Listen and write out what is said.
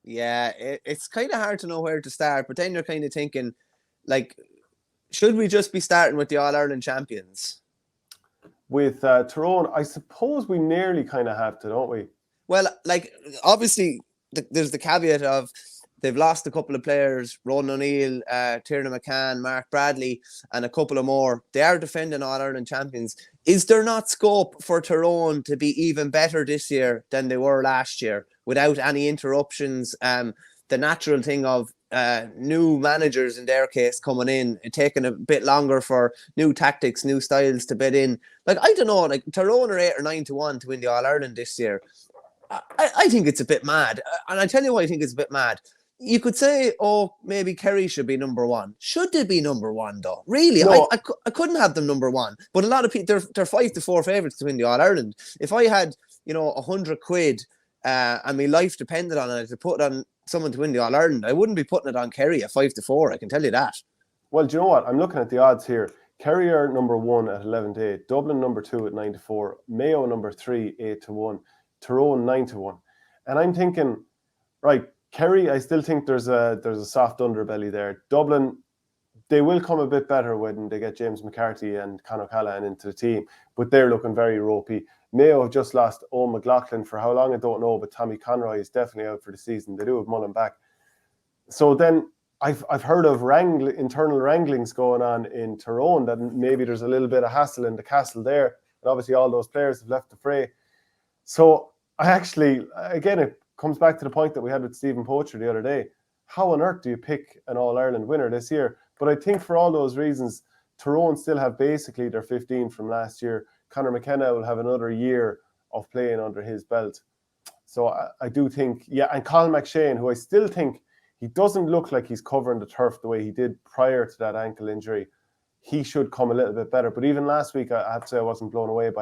Yeah, it's kind of hard to know where to start, but then you're kind of thinking, like, should we just be starting with the All Ireland champions? With Tyrone, I suppose we nearly kind of have to, don't we? Well, like, obviously, there's the caveat of they've lost a couple of players: Ronan O'Neill, Tiernan McCann, Mark Bradley, and a couple of more. They are defending All Ireland champions. Is there not scope for Tyrone to be even better this year than they were last year without any interruptions? The natural thing of new managers in their case coming in, taking a bit longer for new tactics, new styles to bed in. Like, I don't know, like Tyrone are 8 or 9 to 1 to win the All Ireland this year. I think it's a bit mad. And I tell you why I think it's a bit mad. You could say, oh, maybe Kerry should be number one. Should they be number one, though? Really? No, I couldn't have them number one. But a lot of people, they're 5 to 4 favourites to win the All Ireland. If I had, 100 quid and my life depended on it to put on someone to win the All Ireland, I wouldn't be putting it on Kerry at 5 to 4. I can tell you that. well, do you know what? I'm looking at the odds here. Kerry are number 1 at 11 to 8. Dublin number 2 at 9 to 4. Mayo number 3, 8 to 1. Tyrone 9 to 1. And I'm thinking, right, Kerry, I still think there's a soft underbelly there. Dublin, they will come a bit better when they get James McCarthy and Conor Callahan into the team, but they're looking very ropey. Mayo have just lost Owen McLaughlin for how long, I don't know, but Tommy Conroy is definitely out for the season. They do have Mullen back. So then I've heard of internal wranglings going on in Tyrone, that maybe there's a little bit of hassle in the castle there. And obviously all those players have left the fray. So I actually, again, it comes back to the point that we had with Stephen Poacher the other day. How on earth do you pick an All-Ireland winner this year? But I think for all those reasons, Tyrone still have basically their 15 from last year. Conor McKenna will have another year of playing under his belt. So I do think, yeah, and Colin McShane, who I still think, he doesn't look like he's covering the turf the way he did prior to that ankle injury. He should come a little bit better. But even last week, I have to say I wasn't blown away by